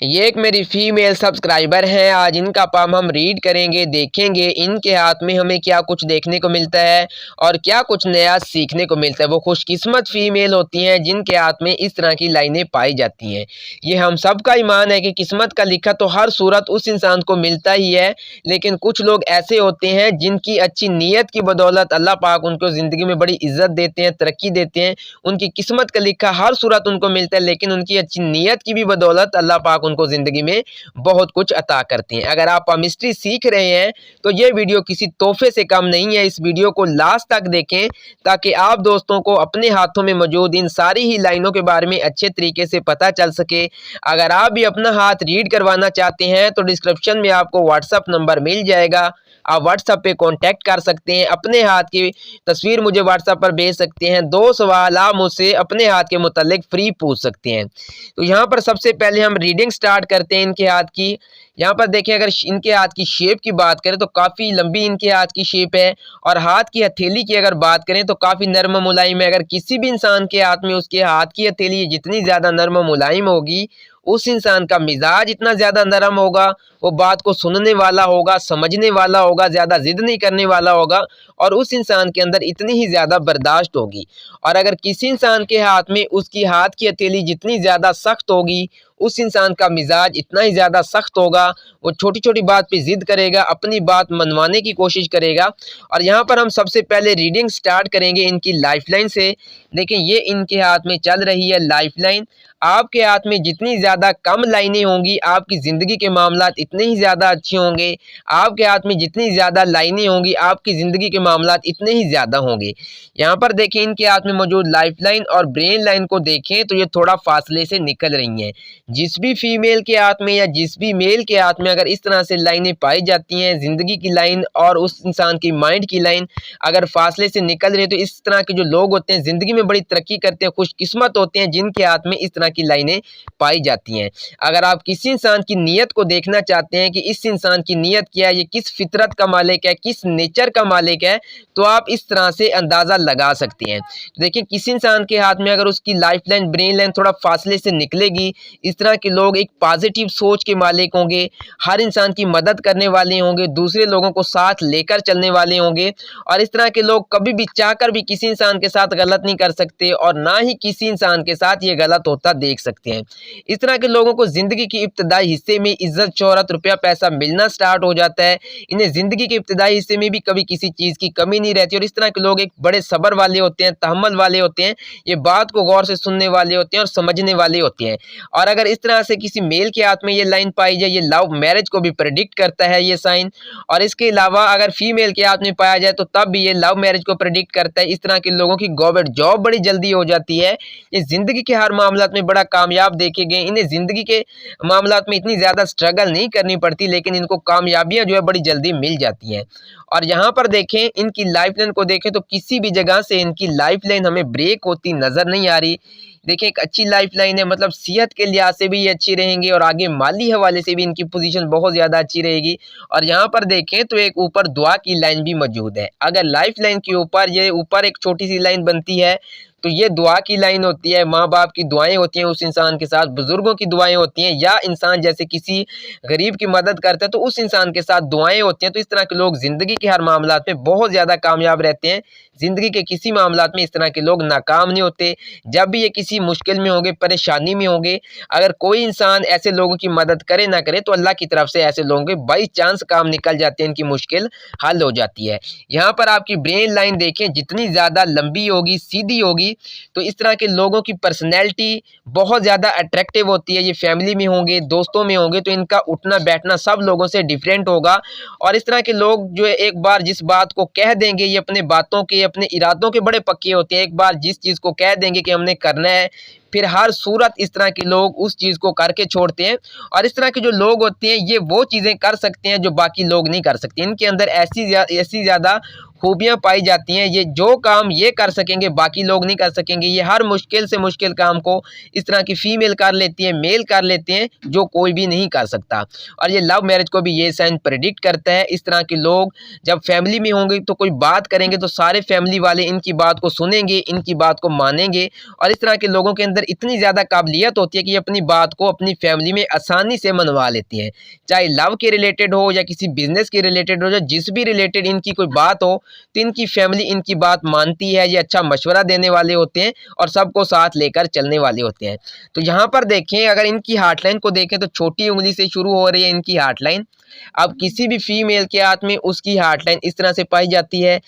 ये एक मेरी फीमेल सब्सक्राइबर हैं। आज इनका पाम हम रीड करेंगे, देखेंगे इनके हाथ में हमें क्या कुछ देखने को मिलता है और क्या कुछ नया सीखने को मिलता है। वो खुशकिस्मत फीमेल होती हैं जिनके हाथ में इस तरह की लाइनें पाई जाती हैं। ये हम सब का ईमान है कि किस्मत का लिखा तो हर सूरत उस इंसान को मिलता ही है, लेकिन कुछ लोग ऐसे होते हैं जिनकी अच्छी नीयत की बदौलत अल्लाह पाक उनको ज़िंदगी में बड़ी इज़्ज़त देते हैं, तरक्की देते हैं। उनकी किस्मत का लिखा हर सूरत उनको मिलता है, लेकिन उनकी अच्छी नीयत की भी बदौलत अल्लाह पाक उनको ज़िंदगी में बहुत कुछ अता करते हैं। अगर आप पामिस्ट्री सीख रहे हैं तो ये वीडियो किसी तोहफे से कम नहीं है। इस वीडियो को लास्ट तक देखें ताकि आप दोस्तों को अपने हाथों में मौजूद इन सारी ही लाइनों के बारे में अच्छे तरीके से पता चल सके। अगर आप भी अपना हाथ रीड करवाना चाहते हैं तो डिस्क्रिप्शन में आपको व्हाट्सअप नंबर मिल जाएगा। आप व्हाट्सएप पे कांटेक्ट कर सकते हैं, अपने हाथ की तस्वीर मुझे व्हाट्सएप पर भेज सकते हैं। 2 सवाल आप मुझसे अपने हाथ के मुतालिक फ्री पूछ सकते हैं। तो यहाँ पर सबसे पहले हम रीडिंग स्टार्ट करते हैं इनके हाथ की। यहाँ पर देखिए, अगर इनके हाथ की शेप की बात करें तो काफ़ी लंबी इनके हाथ की शेप है, और हाथ की हथेली की अगर बात करें तो काफ़ी नर्म मुलायम है। अगर किसी भी इंसान के हाथ में उसके हाथ की हथेली जितनी ज़्यादा नर्म मुलायम होगी, उस इंसान का मिजाज इतना ज़्यादा नरम होगा, वो बात को सुनने वाला होगा, समझने वाला होगा, ज़्यादा ज़िद नहीं करने वाला होगा, और उस इंसान के अंदर इतनी ही ज़्यादा बर्दाश्त होगी। और अगर किसी इंसान के हाथ में उसकी हाथ की हथेली जितनी ज़्यादा सख्त होगी, उस इंसान का मिजाज इतना ही ज़्यादा सख्त होगा, वो छोटी-छोटी बात पे ज़िद करेगा, अपनी बात मनवाने की कोशिश करेगा। और यहाँ पर हम सबसे पहले रीडिंग स्टार्ट करेंगे इनकी लाइफलाइन से। देखिए, ये इनके हाथ में चल रही है लाइफलाइन। आपके हाथ में जितनी ज़्यादा कम लाइनें होंगी, आपकी ज़िंदगी के मामलात इतने ही ज़्यादा अच्छे होंगे। आपके हाथ में जितनी ज़्यादा लाइनें होंगी, आपकी ज़िंदगी के मामलात इतने ही ज़्यादा होंगे। यहाँ पर देखें, इनके हाथ में मौजूद लाइफलाइन और ब्रेन लाइन को देखें तो ये थोड़ा फासले से निकल रही हैं। जिस भी फीमेल के हाथ में या जिस भी मेल के हाथ में अगर इस तरह से लाइनें पाई जाती हैं, ज़िंदगी की लाइन और उस इंसान की माइंड की लाइन अगर फासले से निकल रही है, तो इस तरह के जो लोग होते हैं ज़िंदगी में बड़ी तरक्की करते हैं, खुशकिस्मत होते हैं जिनके हाथ में इस तरह की लाइनें पाई जाती हैं। अगर आप किसी इंसान की नीयत को देखना चाहते हैं कि इस इंसान की नीयत क्या है, ये किस फितरत का मालिक है, किस नेचर का मालिक है, तो आप इस तरह से अंदाज़ा लगा सकते हैं। तो देखिए, किसी इंसान के हाथ में अगर उसकी लाइफलाइन, ब्रेन लाइन थोड़ा फासले से निकलेगी, इस तरह के लोग एक पॉजिटिव सोच के मालिक होंगे, हर इंसान की मदद करने वाले होंगे, दूसरे लोगों को साथ लेकर चलने वाले होंगे, और इस तरह के लोग कभी भी चाहकर भी किसी इंसान के साथ गलत नहीं कर सकते और ना ही किसी इंसान के साथ ये गलत होता देख सकते हैं। इस तरह के लोगों को ज़िंदगी के इब्तदाई हिस्से में इज़्ज़त, शोहरत, रुपया, पैसा मिलना स्टार्ट हो जाता है। इन्हें ज़िंदगी के इब्तदाई हिस्से में भी कभी किसी चीज़ की कमी नहीं रहती, और इस तरह के लोग एक बड़े सब्र वाले होते हैं, तहम्मुल वाले होते हैं, ये बात को गौर से सुनने वाले होते हैं और समझने वाले होते हैं। और अगर इस तरह से किसी मेल के हाथ में ये लाइन पाई जाए, ये लव मैरिज को भी प्रेडिक्ट करता है ये साइन। और इसके अलावा अगर फीमेल के हाथ में पाया जाए तो तब भी ये लव मैरिज को प्रेडिक्ट करता है। इस तरह के लोगों की गवर्नमेंट जॉब बड़ी जल्दी हो जाती है। ये ज़िंदगी के हर मामलात में बड़ा कामयाब देखे गए। इन्हें ज़िंदगी के मामलात में इतनी ज़्यादा स्ट्रगल नहीं करनी पड़ती, लेकिन इनको कामयाबियाँ जो है बड़ी जल्दी मिल जाती हैं। और यहाँ पर देखें, इनकी लाइफलाइन को देखें तो किसी भी जगह से इनकी लाइफलाइन हमें ब्रेक होती नज़र नहीं आ रही। देखिए, एक अच्छी लाइफलाइन है, मतलब सेहत के लिहाज से भी ये अच्छी रहेंगी और आगे माली हवाले से भी इनकी पोजीशन बहुत ज़्यादा अच्छी रहेगी। और यहाँ पर देखें तो एक ऊपर दुआ की लाइन भी मौजूद है। अगर लाइफलाइन के ऊपर ये ऊपर एक छोटी सी लाइन बनती है तो ये दुआ की लाइन होती है। माँ बाप की दुआएं होती हैं उस इंसान के साथ, बुजुर्गों की दुआएं होती हैं, या इंसान जैसे किसी गरीब की मदद करता है तो उस इंसान के साथ दुआएं होती हैं। तो इस तरह के लोग ज़िंदगी के हर मामलात में बहुत ज़्यादा कामयाब रहते हैं। ज़िंदगी के किसी मामलात में इस तरह के लोग नाकाम नहीं होते। जब भी ये किसी मुश्किल में होंगे, परेशानी में होंगे, अगर कोई इंसान ऐसे लोगों की मदद करे ना करे तो अल्लाह की तरफ से ऐसे लोगों के बाई चांस काम निकल जाते हैं, इनकी मुश्किल हल हो जाती है। यहाँ पर आपकी ब्रेन लाइन देखें, जितनी ज़्यादा लंबी होगी, सीधी होगी, तो इस तरह के लोगों की पर्सनैलिटी बहुत ज़्यादा अट्रैक्टिव होती है। ये फैमिली में होंगे, दोस्तों में होंगे, तो इनका उठना बैठना सब लोगों से डिफरेंट होगा। और इस तरह के लोग जो है एक बार जिस बात को कह देंगे, ये अपने बातों के, अपने इरादों के बड़े पक्के होते हैं। एक बार जिस चीज़ को कह देंगे कि हमने करना है, फिर हर सूरत इस तरह के लोग उस चीज़ को करके छोड़ते हैं। और इस तरह के जो लोग होते हैं, ये वो चीज़ें कर सकते हैं जो बाकी लोग नहीं कर सकते। इनके अंदर ऐसी ज़्यादा खूबियाँ पाई जाती हैं। ये जो काम ये कर सकेंगे बाकी लोग नहीं कर सकेंगे। ये हर मुश्किल से मुश्किल काम को इस तरह की फीमेल कर लेती हैं, मेल कर लेते हैं, जो कोई भी नहीं कर सकता। और ये लव मैरिज को भी ये साइन प्रेडिक्ट करता है। इस तरह के लोग जब फैमिली में होंगे तो कोई बात करेंगे तो सारे फैमिली वाले इनकी बात को सुनेंगे, इनकी बात को मानेंगे। और इस तरह के लोगों के अंदर इतनी ज़्यादा काबिलियत होती है कि ये अपनी बात को अपनी फैमिली में आसानी से मनवा लेती हैं। चाहे लव के रिलेटेड हो या किसी बिजनेस के रिलेटेड हो या जिस भी रिलेटेड इनकी कोई बात हो, तो इनकी फैमिली इनकी बात मानती है। ये अच्छा मशवरा देने वाले होते हैं और सबको साथ लेकर चलने वाले होते हैं। तो यहाँ पर देखें, अगर इनकी हार्टलाइन को देखें तो छोटी उंगली से शुरू हो रही है इनकी हार्टलाइन। अब किसी भी फीमेल के हाथ में उसकी हार्टलाइन इस तरह से पाई जाती है।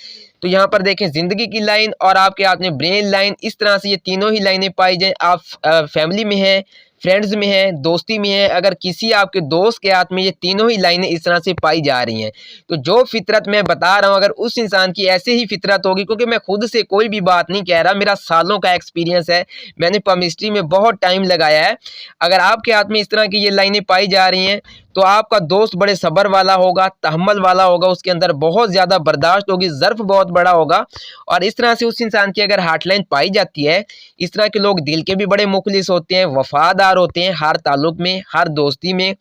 तो यहाँ पर देखें, ज़िंदगी की लाइन और आपके हाथ में ब्रेन लाइन, इस तरह से ये तीनों ही लाइनें पाई जाएँ। आप फैमिली में हैं, फ्रेंड्स में है, दोस्ती में है, अगर किसी आपके दोस्त के हाथ में ये तीनों ही लाइनें इस तरह से पाई जा रही हैं, तो जो फितरत मैं बता रहा हूँ अगर उस इंसान की ऐसे ही फितरत होगी, क्योंकि मैं खुद से कोई भी बात नहीं कह रहा, मेरा सालों का एक्सपीरियंस है, मैंने केमिस्ट्री में बहुत टाइम लगाया है। अगर आपके हाथ में इस तरह की ये लाइनें पाई जा रही हैं तो आपका दोस्त बड़े सब्र वाला होगा, तहम्मुल वाला होगा, उसके अंदर बहुत ज़्यादा बर्दाश्त होगी, ज़र्फ़ बहुत बड़ा होगा। और इस तरह से उस इंसान की अगर हार्टलाइन पाई जाती है, इस तरह के लोग दिल के भी बड़े मुखलिस होते हैं, वफ़ादार होते हैं, हर ताल्लुक़ में, हर दोस्ती में।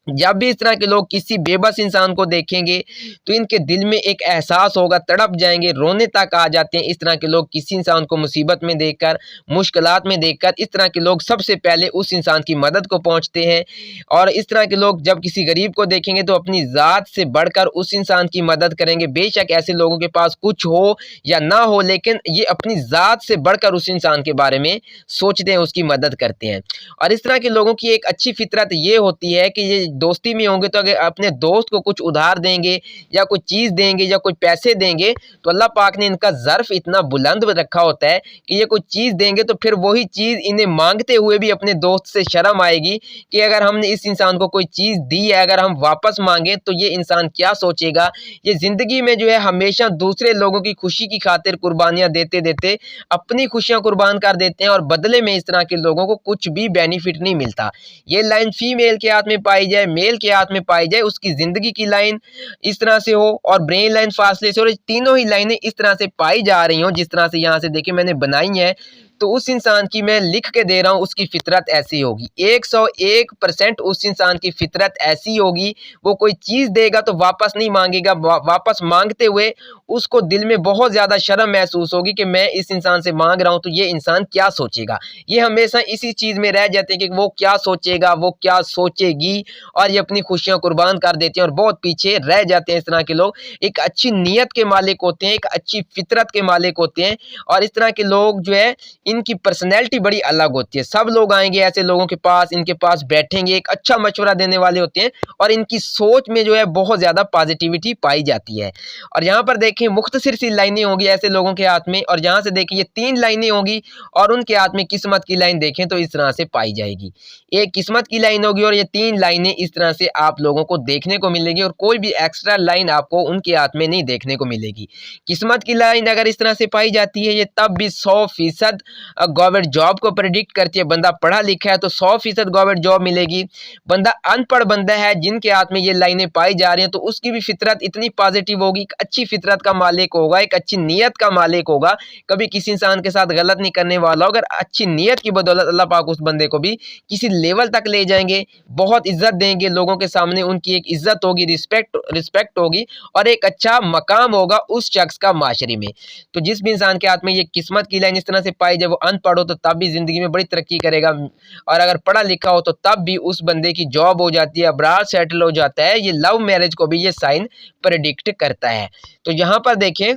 जब भी इस तरह के लोग किसी बेबस इंसान को देखेंगे तो इनके दिल में एक एहसास होगा, तड़प जाएंगे, रोने तक आ जाते हैं। इस तरह के लोग किसी इंसान को मुसीबत में देखकर, मुश्किलात में देखकर, इस तरह के लोग सबसे पहले उस इंसान की मदद को पहुंचते हैं। और इस तरह के लोग जब किसी गरीब को देखेंगे तो अपनी ज़ात से बढ़कर उस इंसान की मदद करेंगे। बेशक ऐसे लोगों के पास कुछ हो या ना हो, लेकिन ये अपनी ज़ात से बढ़कर उस इंसान के बारे में सोचते हैं, उसकी मदद करते हैं। और इस तरह के लोगों की एक अच्छी फितरत ये होती है कि ये दोस्ती में होंगे तो अगर अपने दोस्त को कुछ उधार देंगे या कोई चीज़ देंगे या कोई पैसे देंगे, तो अल्लाह पाक ने इनका ज़र्फ़ इतना बुलंद रखा होता है कि ये कोई चीज़ देंगे तो फिर वही चीज़ इन्हें मांगते हुए भी अपने दोस्त से शर्म आएगी कि अगर हमने इस इंसान को कोई चीज़ दी है, अगर हम वापस मांगें तो ये इंसान क्या सोचेगा। ये ज़िंदगी में जो है हमेशा दूसरे लोगों की खुशी की खातिर कुर्बानियाँ देते देते अपनी खुशियाँ कुर्बान कर देते हैं और बदले में इस तरह के लोगों को कुछ भी बेनिफिट नहीं मिलता। ये लाइन फीमेल के हाथ में पाई जाए, मेल के हाथ में पाई जाए, उसकी ज़िंदगी की लाइन इस तरह से हो और ब्रेन लाइन फासले से, और तीनों ही लाइनें इस तरह से पाई जा रही हों जिस तरह से यहाँ से देखिए मैंने बनाई हैं, तो उस इंसान की मैं लिख के दे रहा हूँ, उसकी फितरत ऐसी होगी। 101% उस इंसान की फितरत ऐसी होगी, वो कोई चीज़ देगा तो वापस नहीं मांगेगा, वापस मांगते हुए उसको दिल में बहुत ज़्यादा शर्म महसूस होगी कि मैं इस इंसान से मांग रहा हूँ तो ये इंसान क्या सोचेगा। ये हमेशा इसी चीज़ में रह जाते हैं कि वो क्या सोचेगा, वो क्या सोचेगी, और ये अपनी खुशियाँ कुर्बान कर देते हैं और बहुत पीछे रह जाते हैं। इस तरह के लोग एक अच्छी नीयत के मालिक होते हैं, एक अच्छी फितरत के मालिक होते हैं, और इस तरह के लोग जो है इनकी पर्सनैलिटी बड़ी अलग होती है। सब लोग आएंगे ऐसे लोगों के पास, इनके पास बैठेंगे, एक अच्छा मशवरा देने वाले होते हैं और इनकी सोच में जो है बहुत ज़्यादा पॉजिटिविटी पाई जाती है। और यहाँ पर देखें मुख्तसर सी लाइनें होंगी ऐसे लोगों के हाथ में, और यहाँ से देखें ये 3 लाइनें होंगी और उनके हाथ में किस्मत की लाइन देखें तो इस तरह से पाई जाएगी। एक किस्मत की लाइन होगी और ये 3 लाइनें इस तरह से आप लोगों को देखने को मिलेगी, और कोई भी एक्स्ट्रा लाइन आपको उनके हाथ में नहीं देखने को मिलेगी। किस्मत की लाइन अगर इस तरह से पाई जाती है, ये तब भी 100% गवर्नमेंट जॉब को प्रेडिक्ट करती है। बंदा पढ़ा लिखा है तो 100% गवर्नमेंट जॉब मिलेगी। बंदा अनपढ़ बंदा है जिनके हाथ में ये लाइनें पाई जा रही हैं, तो उसकी भी फितरत इतनी पॉजिटिव होगी, एक अच्छी फितरत का मालिक होगा, एक अच्छी नीयत का मालिक होगा, कभी किसी इंसान के साथ गलत नहीं करने वाला होगा। अगर अच्छी नीयत की बदौलत अल्लाह पाक उस बंदे को भी किसी लेवल तक ले जाएंगे, बहुत इज्जत देंगे, लोगों के सामने उनकी एक इज्जत होगी, रिस्पेक्ट होगी, और एक अच्छा मकाम होगा उस शख्स का माशरे में। तो जिस भी इंसान के हाथ में ये किस्मत की लाइन इस तरह से पाई जाए, वो अनपढ़ हो तो तब भी ज़िंदगी में बड़ी तरक्की करेगा, और अगर पढ़ा लिखा हो तो तब भी उस बंदे की जॉब हो जाती है, अब्राड सेटल हो जाता है। ये लव मैरिज को भी ये साइन प्रेडिक्ट करता है। तो यहाँ पर देखें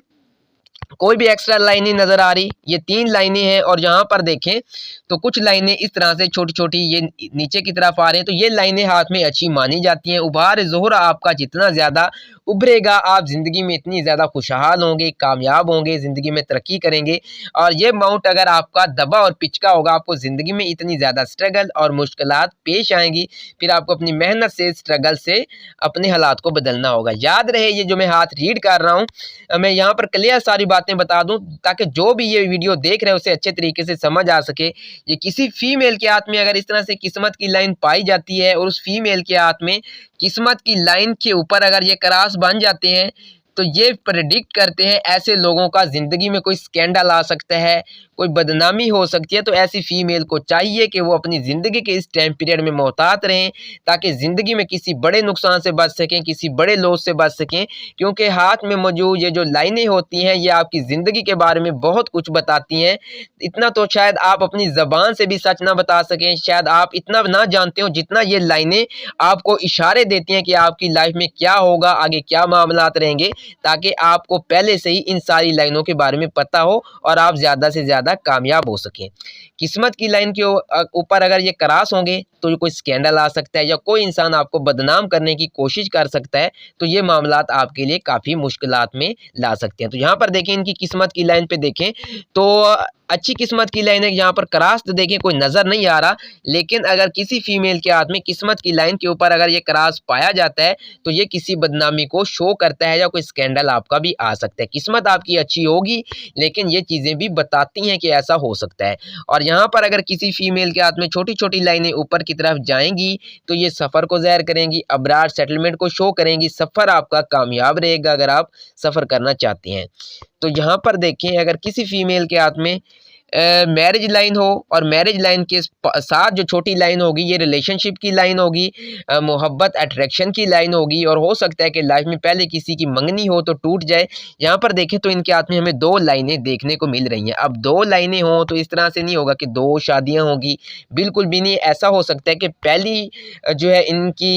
कोई भी एक्स्ट्रा लाइन नहीं नज़र आ रही, ये 3 लाइनें हैं, और यहाँ पर देखें तो कुछ लाइनें इस तरह से छोटी-छोटी ये नीचे की तरफ आ रही हैं, तो ये लाइनें हाथ में अच्छी मानी जाती हैं। उभार ज़ोहरा आपका जितना ज़्यादा उभरेगा, आप ज़िंदगी में इतनी ज़्यादा खुशहाल होंगे, कामयाब होंगे, ज़िंदगी में तरक्की करेंगे। और ये माउंट अगर आपका दबा और पिचका होगा, आपको ज़िंदगी में इतनी ज़्यादा स्ट्रगल और मुश्किलात पेश आएँगी, फिर आपको अपनी मेहनत से, स्ट्रगल से अपने हालात को बदलना होगा। याद रहे ये जो मैं हाथ रीड कर रहा हूँ, मैं यहाँ पर क्लियर सारी बातें बता दूं ताकि जो भी ये वीडियो देख रहे हैं उसे अच्छे तरीके से समझ आ सके। ये किसी फीमेल के हाथ में अगर इस तरह से किस्मत की लाइन पाई जाती है और उस फीमेल के हाथ में किस्मत की लाइन के ऊपर अगर ये क्रॉस बन जाते हैं, तो ये प्रेडिक्ट करते हैं ऐसे लोगों का ज़िंदगी में कोई स्कैंडल आ सकता है, कोई बदनामी हो सकती है। तो ऐसी फीमेल को चाहिए कि वो अपनी ज़िंदगी के इस टाइम पीरियड में मोहतात रहें, ताकि ज़िंदगी में किसी बड़े नुकसान से बच सकें, किसी बड़े लॉस से बच सकें। क्योंकि हाथ में मौजूद ये जो लाइनें होती हैं, ये आपकी ज़िंदगी के बारे में बहुत कुछ बताती हैं। इतना तो शायद आप अपनी ज़बान से भी सच ना बता सकें, शायद आप इतना ना जानते हो जितना ये लाइनें आपको इशारे देती हैं कि आपकी लाइफ में क्या होगा, आगे क्या मामलात रहेंगे, ताकि आपको पहले से ही इन सारी लाइनों के बारे में पता हो और आप ज़्यादा से ज़्यादा कामयाब हो सकें। किस्मत की लाइन के ऊपर अगर ये क्रॉस होंगे तो कोई स्कैंडल आ सकता है या कोई इंसान आपको बदनाम करने की कोशिश कर सकता है, तो ये मामलात आपके लिए काफ़ी मुश्किलात में ला सकते हैं। तो यहाँ पर देखें, इनकी किस्मत की लाइन पे देखें तो अच्छी किस्मत की लाइन है। यहाँ पर क्रॉस तो देखें कोई नज़र नहीं आ रहा, लेकिन अगर किसी फीमेल के हाथ में किस्मत की लाइन के ऊपर अगर ये क्रॉस पाया जाता है तो ये किसी बदनामी को शो करता है या कोई स्कैंडल आपका भी आ सकता है। किस्मत आपकी अच्छी होगी, लेकिन ये चीज़ें भी बताती हैं कि ऐसा हो सकता है। और यहाँ पर अगर किसी फीमेल के हाथ में छोटी-छोटी लाइनें ऊपर की तरफ जाएँगी तो ये सफ़र को ज़ाहिर करेंगी, अब्रार सेटलमेंट को शो करेंगी। सफ़र आपका कामयाब रहेगा अगर आप सफ़र करना चाहते हैं। तो यहाँ पर देखें, अगर किसी फीमेल के हाथ में मैरिज लाइन हो और मैरिज लाइन के साथ जो छोटी लाइन होगी ये रिलेशनशिप की लाइन होगी, मोहब्बत अट्रैक्शन की लाइन होगी, और हो सकता है कि लाइफ में पहले किसी की मंगनी हो तो टूट जाए। यहाँ पर देखें तो इनके हाथ में हमें 2 लाइनें देखने को मिल रही हैं। अब 2 लाइनें हों तो इस तरह से नहीं होगा कि 2 शादियाँ होंगी, बिल्कुल भी नहीं। ऐसा हो सकता है कि पहली जो है इनकी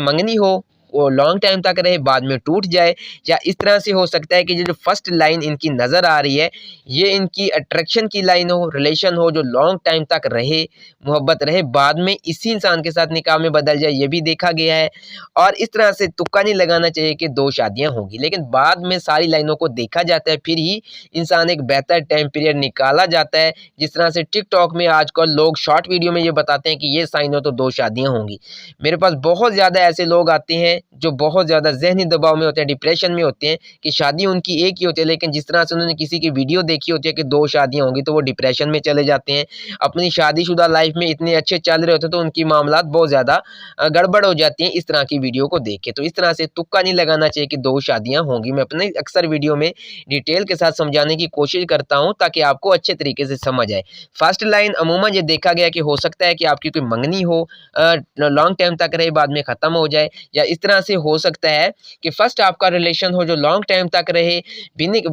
मंगनी हो, वो लॉन्ग टाइम तक रहे, बाद में टूट जाए, या इस तरह से हो सकता है कि जो फर्स्ट लाइन इनकी नज़र आ रही है ये इनकी अट्रैक्शन की लाइन हो, रिलेशन हो जो लॉन्ग टाइम तक रहे, मोहब्बत रहे, बाद में इसी इंसान के साथ निकाह में बदल जाए, ये भी देखा गया है। और इस तरह से तुक्का नहीं लगाना चाहिए कि 2 शादियाँ होंगी, लेकिन बाद में सारी लाइनों को देखा जाता है, फिर ही इंसान एक बेहतर टाइम पीरियड निकाला जाता है। जिस तरह से टिकटॉक में आजकल लोग शॉर्ट वीडियो में ये बताते हैं कि ये साइन हो तो 2 शादियाँ होंगी। मेरे पास बहुत ज़्यादा ऐसे लोग आते हैं जो बहुत ज़्यादा ज़हनी दबाव में होते हैं, डिप्रेशन में होते हैं कि शादी उनकी एक ही होती है, लेकिन जिस तरह से उन्होंने किसी की वीडियो देखी होती है कि 2 शादियाँ होंगी तो वो डिप्रेशन में चले जाते हैं। अपनी शादीशुदा लाइफ में इतने अच्छे चल रहे होते हैं तो उनकी मामलात बहुत ज़्यादा गड़बड़ हो जाती हैं इस तरह की वीडियो को देख के। तो इस तरह से तुक्का नहीं लगाना चाहिए कि 2 शादियाँ होंगी। मैं अपने अक्सर वीडियो में डिटेल के साथ समझाने की कोशिश करता हूँ ताकि आपको अच्छे तरीके से समझ आए। फर्स्ट लाइन अमूमन ये देखा गया कि हो सकता है कि आपकी कोई मंगनी हो, लॉन्ग टाइम तक रहे, बाद में ख़त्म हो जाए, या इस तरह से हो सकता है कि फर्स्ट आपका रिलेशन हो जो लॉन्ग टाइम तक रहे,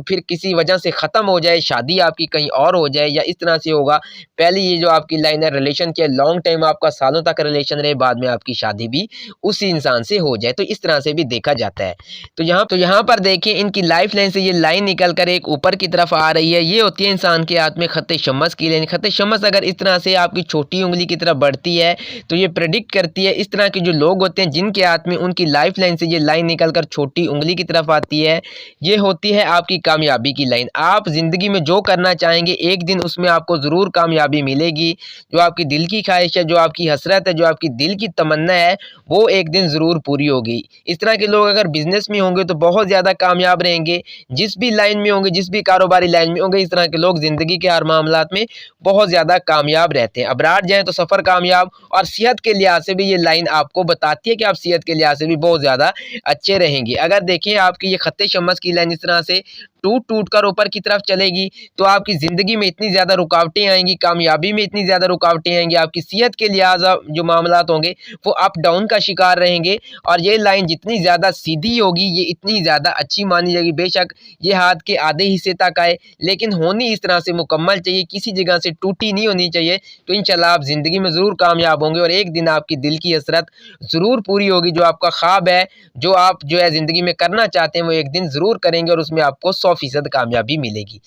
फिर किसी वजह से ख़त्म हो जाए, शादी आपकी कहीं और हो जाए, या इस तरह से होगा पहली ये जो आपकी लाइन है रिलेशन के लॉन्ग टाइम आपका सालों तक रिलेशन रहे, बाद में आपकी शादी भी उसी इंसान से हो जाए। तो इस तरह से भी देखा जाता है। तो यहाँ पर देखें, इनकी लाइफ लाइन से ये लाइन निकल कर एक ऊपर की तरफ आ रही है, ये होती है इंसान के हाथ में खत शम्स की लाइन। खत शम्स अगर इस तरह से आपकी छोटी उंगली की तरफ बढ़ती है तो ये प्रेडिक्ट करती है इस तरह के जो लोग होते हैं जिनके हाथ में उनकी लाइफ लाइन से ये लाइन निकलकर छोटी उंगली की तरफ आती है, ये होती है आपकी कामयाबी की लाइन। आप ज़िंदगी में जो करना चाहेंगे एक दिन उसमें आपको ज़रूर कामयाबी मिलेगी। जो आपकी दिल की ख्वाहिश है, जो आपकी हसरत है, जो आपकी दिल की तमन्ना है, वो एक दिन ज़रूर पूरी होगी। इस तरह के लोग अगर बिज़नेस में होंगे तो बहुत ज़्यादा कामयाब रहेंगे। जिस भी लाइन में होंगे, जिस भी कारोबारी लाइन में होंगे, इस तरह के लोग ज़िंदगी के हर मामलात में बहुत ज़्यादा कामयाब रहते हैं। अब्रार जाएँ तो सफ़र कामयाब, और सेहत के लिहाज से भी ये लाइन आपको बताती है कि आप सेहत के लिहाज से भी बहुत ज़्यादा अच्छे रहेंगे। अगर देखें आपकी ये खत्ते शम्स की लाइन इस तरह से टूट कर ऊपर की तरफ चलेगी तो आपकी ज़िंदगी में इतनी ज़्यादा रुकावटें आएंगी, कामयाबी में इतनी ज़्यादा रुकावटें आएंगी, आपकी सेहत के लिहाज जो मामलात होंगे वो अप डाउन का शिकार रहेंगे। और ये लाइन जितनी ज़्यादा सीधी होगी ये इतनी ज़्यादा अच्छी मानी जाएगी। बेशक ये हाथ के आधे हिस्से तक आए, लेकिन होनी इस तरह से मुकम्मल चाहिए, किसी जगह से टूटी नहीं होनी चाहिए। तो इंशाल्लाह आप ज़िंदगी में ज़रूर कामयाब होंगे और एक दिन आपकी दिल की हसरत ज़रूर पूरी होगी। जो आपका ख्वाब है, जो आप जो है ज़िंदगी में करना चाहते हैं, वो एक दिन ज़रूर करेंगे और उसमें आपको 100% कामयाबी मिलेगी।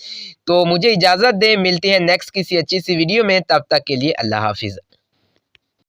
तो मुझे इजाज़त दें, मिलते हैं नेक्स्ट किसी अच्छी सी वीडियो में, तब तक के लिए अल्लाह हाफ़िज़।